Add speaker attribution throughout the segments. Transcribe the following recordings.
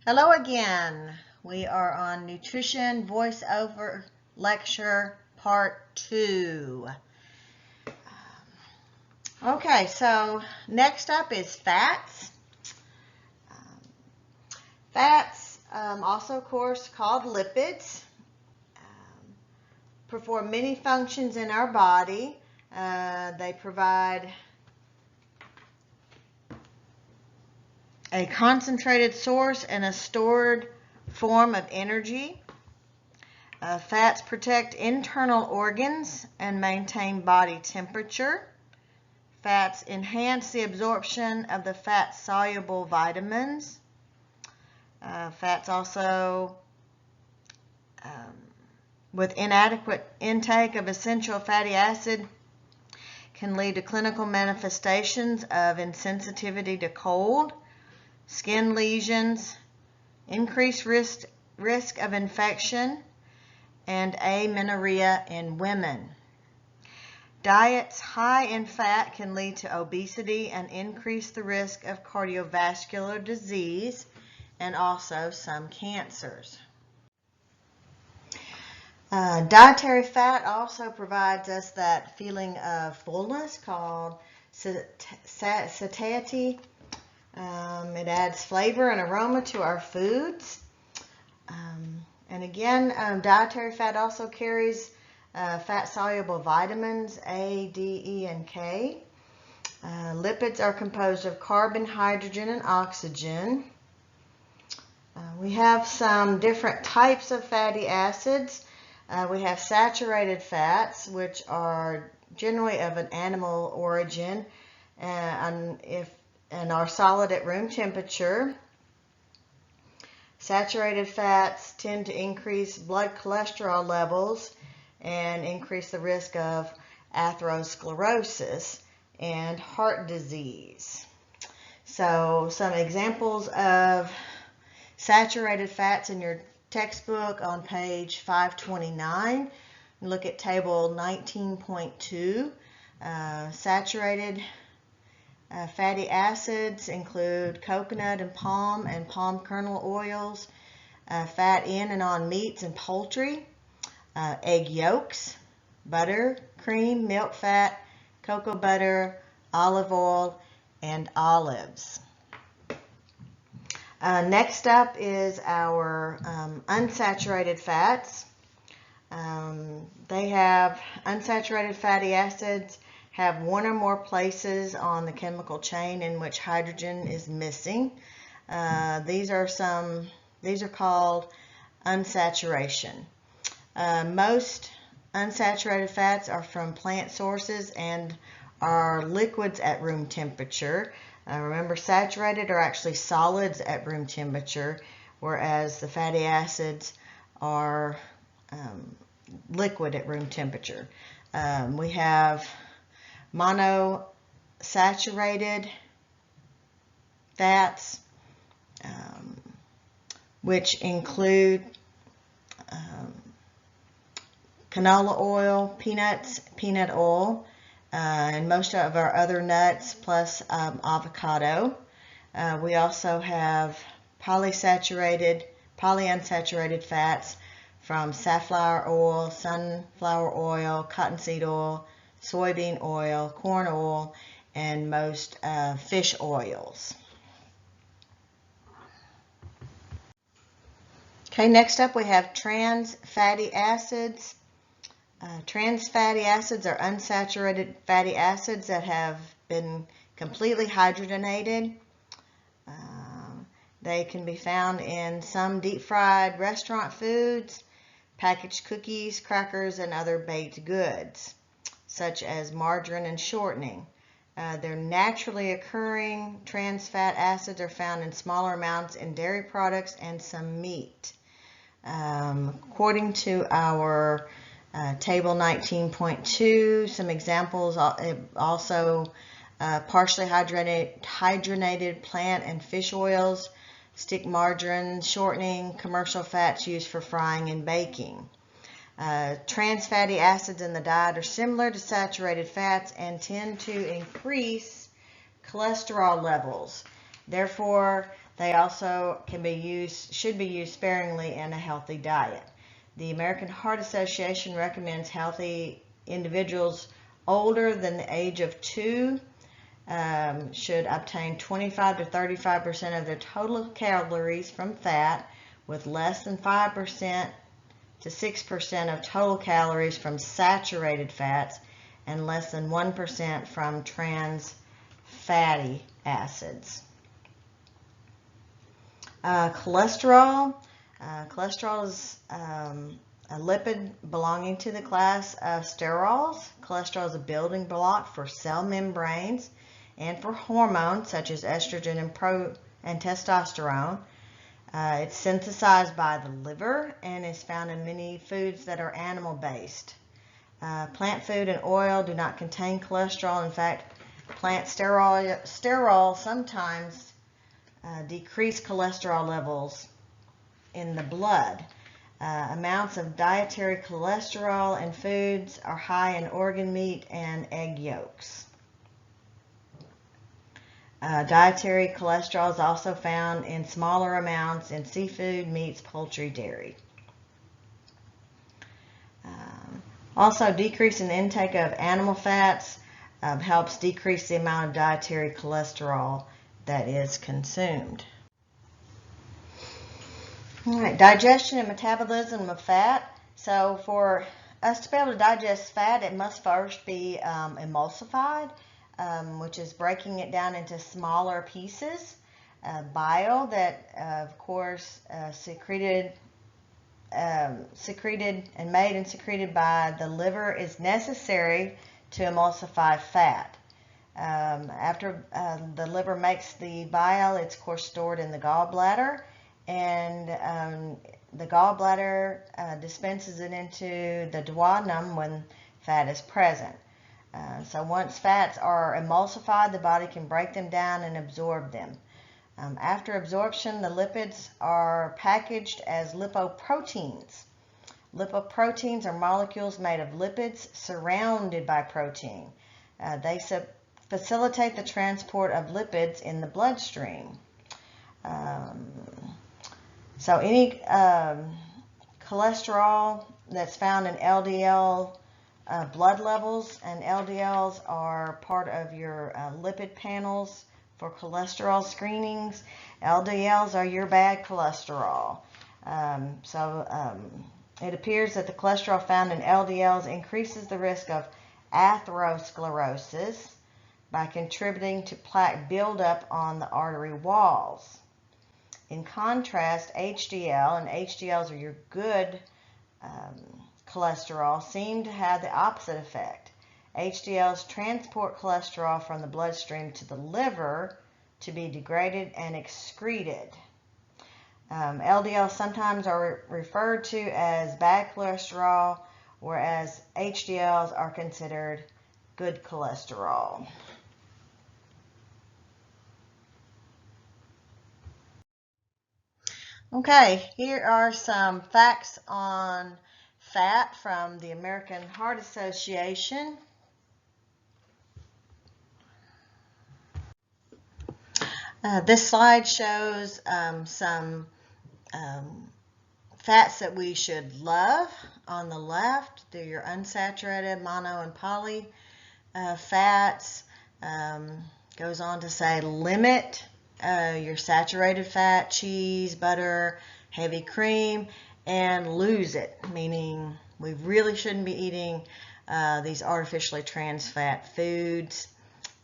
Speaker 1: Hello again. We are on Nutrition Voiceover Lecture Part 2. Okay, so next up is fats. Fats, also of course called lipids, perform many functions in our body. They provide a concentrated source and a stored form of energy. Fats protect internal organs and maintain body temperature. Fats enhance the absorption of the fat-soluble vitamins. Fats also, with inadequate intake of essential fatty acid, can lead to clinical manifestations of insensitivity to cold, skin lesions, increased risk of infection, and amenorrhea in women. Diets high in fat can lead to obesity and increase the risk of cardiovascular disease and also some cancers. Dietary fat also provides us that feeling of fullness called satiety. It adds flavor and aroma to our foods. And again, dietary fat also carries fat-soluble vitamins A, D, E, and K. Lipids are composed of carbon, hydrogen, and oxygen. We have some different types of fatty acids. We have saturated fats, which are generally of an animal origin and are solid at room temperature. Saturated fats tend to increase blood cholesterol levels and increase the risk of atherosclerosis and heart disease. So some examples of saturated fats in your textbook on page 529. Look at table 19.2. Saturated fatty acids include coconut and palm kernel oils, fat in and on meats and poultry, egg yolks, butter, cream, milk fat, cocoa butter, olive oil, and olives. Next up is our unsaturated fats. They have unsaturated fatty acids have one or more places on the chemical chain in which hydrogen is missing. These are called unsaturation. Most unsaturated fats are from plant sources and are liquids at room temperature. Remember, saturated are actually solids at room temperature, whereas the fatty acids are liquid at room temperature. We have monosaturated fats, which include canola oil, peanuts, peanut oil, and most of our other nuts, plus avocado. We also have polyunsaturated fats from safflower oil, sunflower oil, cottonseed oil, soybean oil, corn oil, and most fish oils. Okay, next up we have trans fatty acids. Trans fatty acids are unsaturated fatty acids that have been completely hydrogenated. They can be found in some deep-fried restaurant foods, packaged cookies, crackers, and other baked goods, such as margarine and shortening. They're naturally occurring trans fat acids are found in smaller amounts in dairy products and some meat. According to our table 19.2, some examples also partially hydrogenated plant and fish oils, stick margarine, shortening, commercial fats used for frying and baking. Trans fatty acids in the diet are similar to saturated fats and tend to increase cholesterol levels. Therefore, They also should be used sparingly in a healthy diet. The American Heart Association recommends healthy individuals older than the age of 2 should obtain 25 to 35% of their total calories from fat, with less than 5% to 6% of total calories from saturated fats and less than 1% from trans fatty acids. Cholesterol. Cholesterol is a lipid belonging to the class of sterols. Cholesterol is a building block for cell membranes and for hormones such as estrogen and testosterone. It's synthesized by the liver and is found in many foods that are animal-based. Plant food and oil do not contain cholesterol. In fact, plant sterol sometimes decrease cholesterol levels in the blood. Amounts of dietary cholesterol in foods are high in organ meat and egg yolks. Dietary cholesterol is also found in smaller amounts in seafood, meats, poultry, dairy. Also, decreasing the intake of animal fats helps decrease the amount of dietary cholesterol that is consumed. All right, digestion and metabolism of fat. So for us to be able to digest fat, it must first be emulsified, which is breaking it down into smaller pieces. Bile that, of course, secreted and made and secreted by the liver is necessary to emulsify fat. After the liver makes the bile, it's of course stored in the gallbladder, and the gallbladder dispenses it into the duodenum when fat is present. So once fats are emulsified, the body can break them down and absorb them. After absorption, the lipids are packaged as lipoproteins. Lipoproteins are molecules made of lipids surrounded by protein. They facilitate the transport of lipids in the bloodstream. So any cholesterol that's found in LDL blood levels, and LDLs are part of your lipid panels for cholesterol screenings. LDLs are your bad cholesterol. It appears that the cholesterol found in LDLs increases the risk of atherosclerosis by contributing to plaque buildup on the artery walls. In contrast, HDL, and HDLs are your good cholesterol, seem to have the opposite effect. HDLs transport cholesterol from the bloodstream to the liver to be degraded and excreted. LDLs sometimes are referred to as bad cholesterol, whereas HDLs are considered good cholesterol. Okay, here are some facts on fat from the American Heart Association. This slide shows some fats that we should love. On the left, they're your unsaturated mono and poly fats. Goes on to say limit your saturated fat, cheese, butter, heavy cream, and lose it, meaning we really shouldn't be eating these artificially trans fat foods.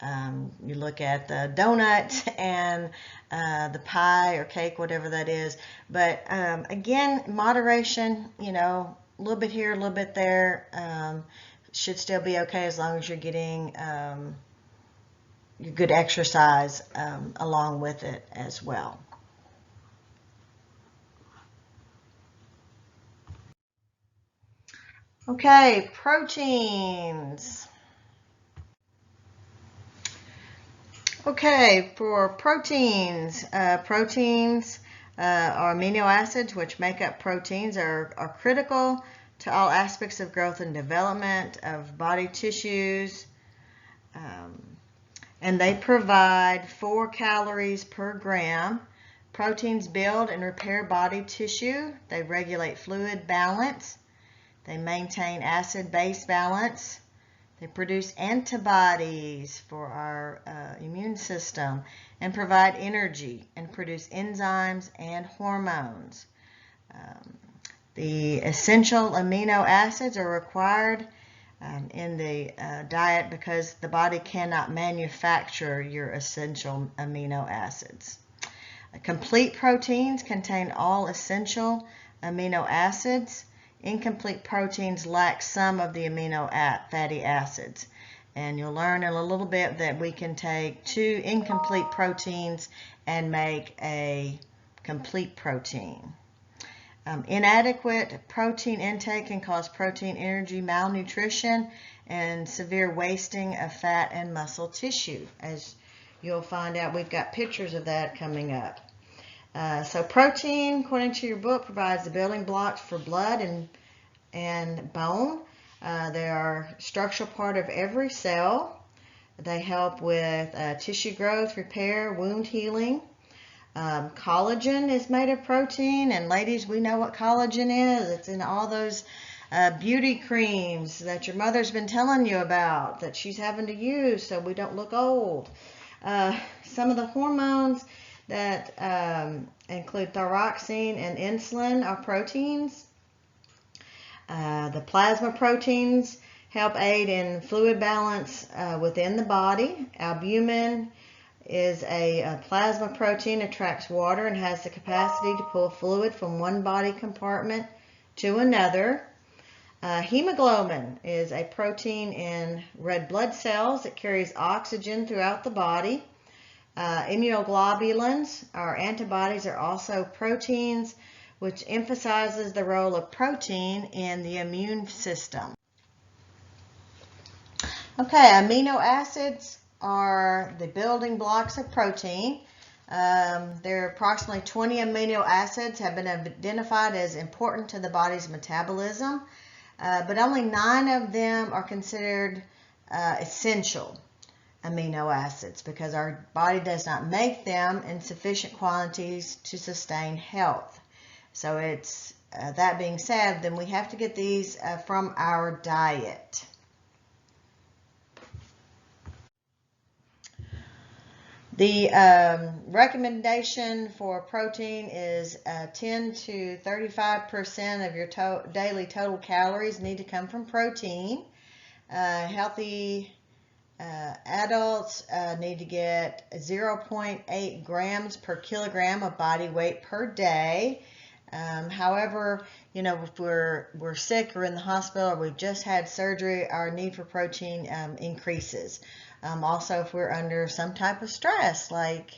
Speaker 1: You look at the donut and the pie or cake, whatever that is. But again, moderation, a little bit here, a little bit there, should still be okay as long as you're getting your good exercise along with it as well. Okay, proteins. Okay, for proteins, proteins are amino acids which make up proteins, are critical to all aspects of growth and development of body tissues, and they provide 4 calories per gram Proteins build and repair body tissue. They regulate fluid balance. They maintain acid-base balance. They produce antibodies for our immune system and provide energy and produce enzymes and hormones. The essential amino acids are required in the diet because the body cannot manufacture your essential amino acids. Complete proteins contain all essential amino acids. Incomplete proteins lack some of the fatty acids. And you'll learn in a little bit that we can take 2 incomplete proteins and make a complete protein. Inadequate protein intake can cause protein energy malnutrition and severe wasting of fat and muscle tissue. As you'll find out, we've got pictures of that coming up. So protein, according to your book, provides the building blocks for blood and bone. They are a structural part of every cell. They help with tissue growth, repair, wound healing. Collagen is made of protein, and ladies, we know what collagen is. It's in all those beauty creams that your mother's been telling you about that she's having to use so we don't look old. Some of the hormones that include thyroxine and insulin are proteins. The plasma proteins help aid in fluid balance within the body. Albumin is a plasma protein, attracts water and has the capacity to pull fluid from one body compartment to another. Hemoglobin is a protein in red blood cells that carries oxygen throughout the body. Immunoglobulins, our antibodies, are also proteins, which emphasizes the role of protein in the immune system. Okay, amino acids are the building blocks of protein. There are approximately 20 amino acids have been identified as important to the body's metabolism, but only 9 of them are considered essential amino acids because our body does not make them in sufficient quantities to sustain health. So it's that being said, then we have to get these from our diet. The recommendation for protein is 10 to 35% of your daily total calories need to come from protein. Healthy adults need to get 0.8 grams per kilogram of body weight per day. However, you know, if we're sick or in the hospital or we've just had surgery, our need for protein increases. Also, if we're under some type of stress, like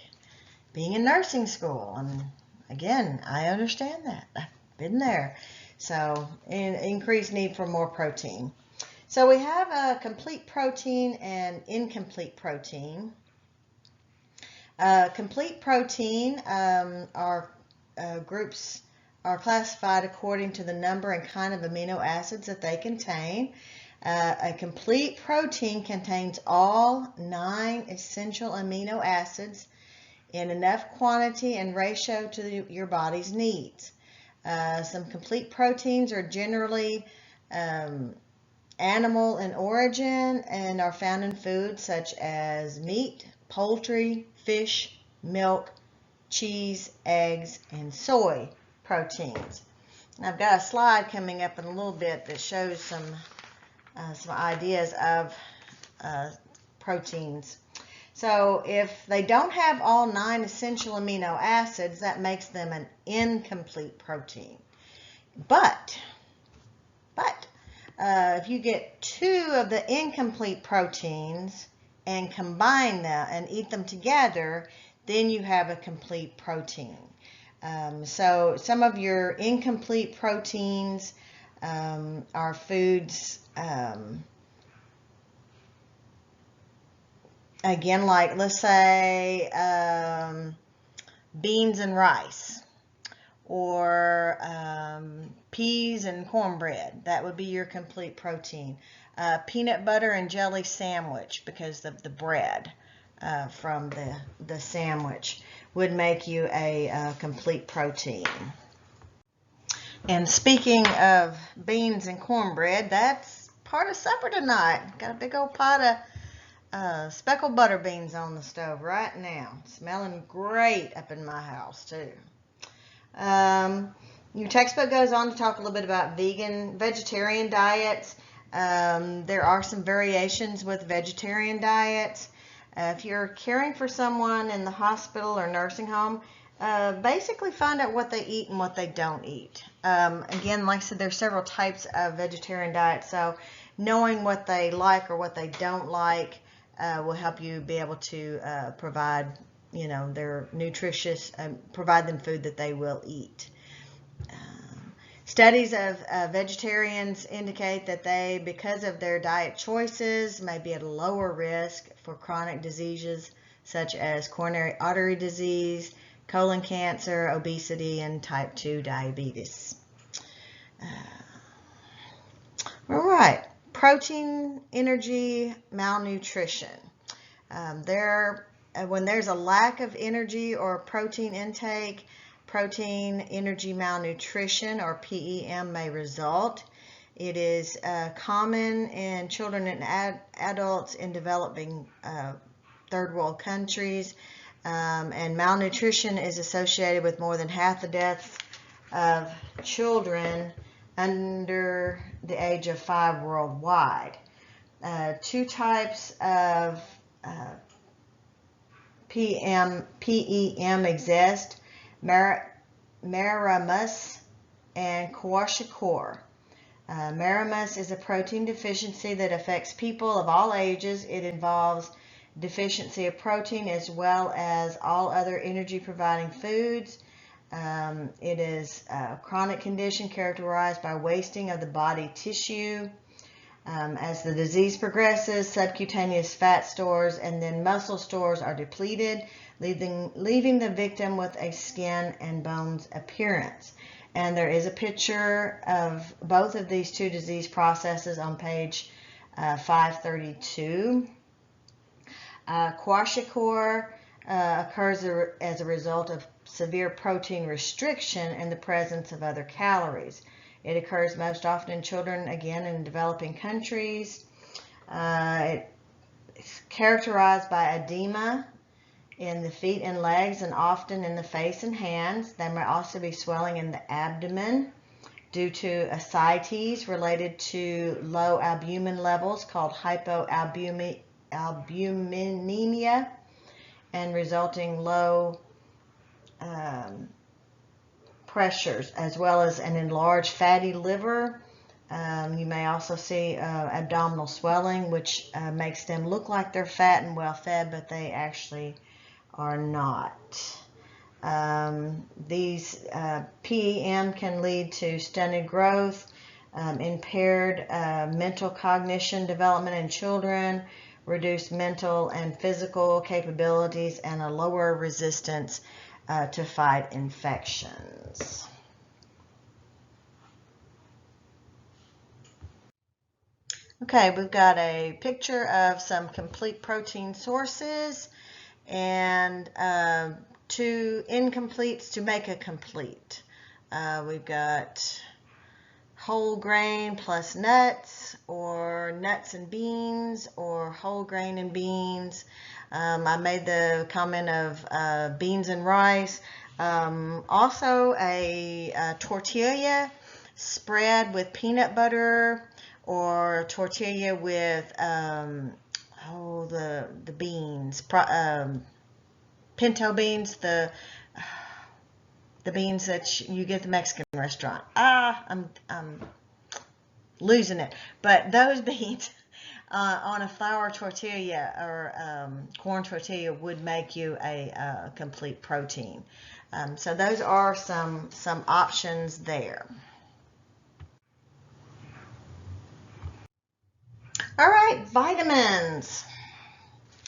Speaker 1: being in nursing school, and again, I understand that. I've been there. So, increased need for more protein. So we have a complete protein and incomplete protein. Complete protein groups are classified according to the number and kind of amino acids that they contain. A complete protein contains all 9 essential amino acids in enough quantity and ratio to your body's needs. Some complete proteins are generally animal in origin and are found in foods such as meat, poultry, fish, milk, cheese, eggs, and soy proteins. And I've got a slide coming up in a little bit that shows some ideas of proteins. So if they don't have all 9 essential amino acids, that makes them an incomplete protein. But if you get 2 of the incomplete proteins and combine them and eat them together, then you have a complete protein. So some of your incomplete proteins are foods, again, like let's say beans and rice, or peas and cornbread. That would be your complete protein. Peanut butter and jelly sandwich, because of the bread from the sandwich. would make you a complete protein. And speaking of beans and cornbread, that's part of supper tonight. Got a big old pot of speckled butter beans on the stove right now. Smelling great up in my house too. Your textbook goes on to talk a little bit about vegetarian diets. There are some variations with vegetarian diets. If you're caring for someone in the hospital or nursing home, basically find out what they eat and what they don't eat. Again, like I said, there's several types of vegetarian diets, so knowing what they like or what they don't like will help you be able to provide, their nutritious, provide them food that they will eat. Studies of vegetarians indicate that they, because of their diet choices, may be at a lower risk for chronic diseases such as coronary artery disease, colon cancer, obesity, and type 2 diabetes. All right, protein, energy, malnutrition. When there's a lack of energy or protein intake, protein energy malnutrition, or PEM, may result. It is common in children and adults in developing third world countries, and malnutrition is associated with more than half the deaths of children under the age of 5 worldwide. Two types of PEM exist: Marasmus and kwashiorkor. Marasmus is a protein deficiency that affects people of all ages. It involves deficiency of protein as well as all other energy providing foods. It is a chronic condition characterized by wasting of the body tissue. As the disease progresses, subcutaneous fat stores and then muscle stores are depleted, leaving the victim with a skin and bones appearance. And there is a picture of both of these two disease processes on page 532. Kwashiorkor occurs as a result of severe protein restriction in the presence of other calories. It occurs most often in children, again, in developing countries. It's characterized by edema in the feet and legs and often in the face and hands. There may also be swelling in the abdomen due to ascites related to low albumin levels called hypoalbuminemia and resulting low pressures, as well as an enlarged fatty liver. You may also see abdominal swelling, which makes them look like they're fat and well fed, but they actually are not. These PEM can lead to stunted growth, impaired mental cognition development in children, reduced mental and physical capabilities, and a lower resistance to fight infections. Okay, we've got a picture of some complete protein sources and two incompletes to make a complete. We've got whole grain plus nuts, or nuts and beans, or whole grain and beans. I made the comment of beans and rice. Also a tortilla spread with peanut butter, or tortilla with the beans, pinto beans, the beans that you get at the Mexican restaurant. I'm losing it. But those beans on a flour tortilla or corn tortilla would make you a complete protein. So those are some options there. All right, vitamins.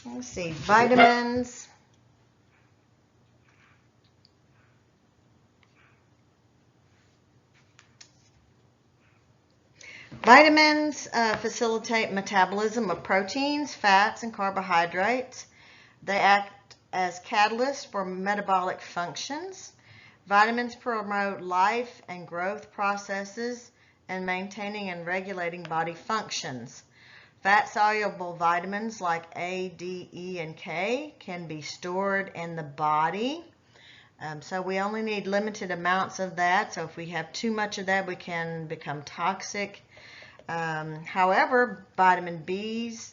Speaker 1: Let's see, vitamins. Vitamins facilitate metabolism of proteins, fats, and carbohydrates. They act as catalysts for metabolic functions. Vitamins promote life and growth processes and maintaining and regulating body functions. Fat-soluble vitamins like A, D, E, and K can be stored in the body. So we only need limited amounts of that. So if we have too much of that, we can become toxic. However, vitamin Bs,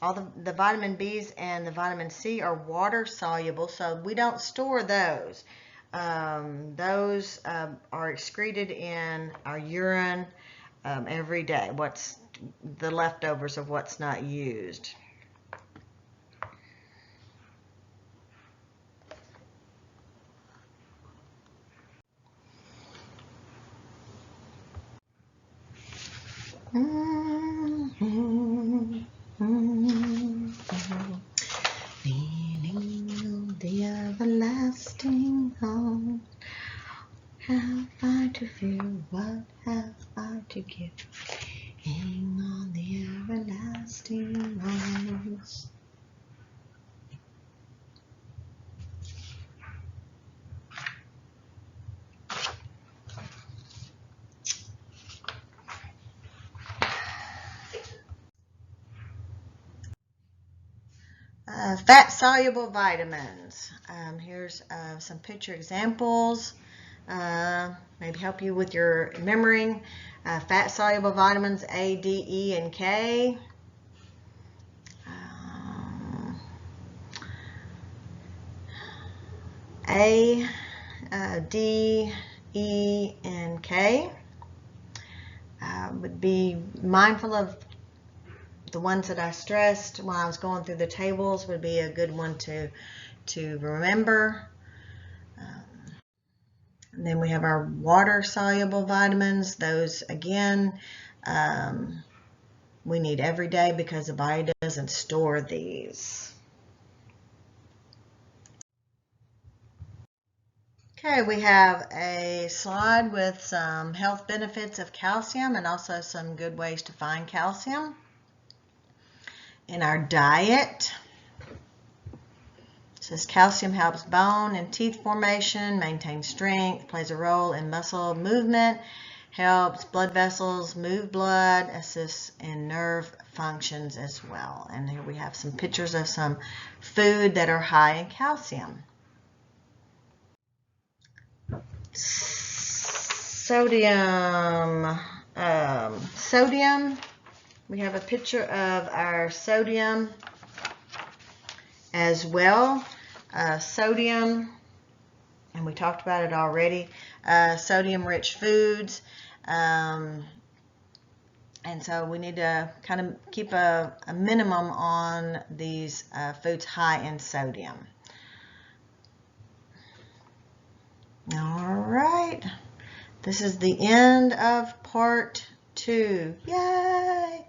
Speaker 1: all the vitamin Bs and the vitamin C are water soluble, so we don't store those. Those are excreted in our urine every day. What's the leftovers of what's not used. Leaning on the everlasting arm, have I to fear? What have I to give? Hang on the everlasting arms. Fat-soluble vitamins. Here's some picture examples. Maybe help you with your remembering. Fat-soluble vitamins A, D, E, and K. A, D, E, and K. Would be mindful of the ones that I stressed when I was going through the tables. Would be a good one to remember. And then we have our water-soluble vitamins. Those, again, we need every day because the body doesn't store these. Okay, we have a slide with some health benefits of calcium and also some good ways to find calcium in our diet. It says calcium helps bone and teeth formation, maintains strength, plays a role in muscle movement, helps blood vessels move blood, assists in nerve functions as well. And here we have some pictures of some food that are high in calcium. Sodium. Sodium. We have a picture of our sodium as well. Sodium, and we talked about it already. Sodium-rich foods. And so we need to kind of keep a minimum on these foods high in sodium. All right, this is the end of part 2. Yay!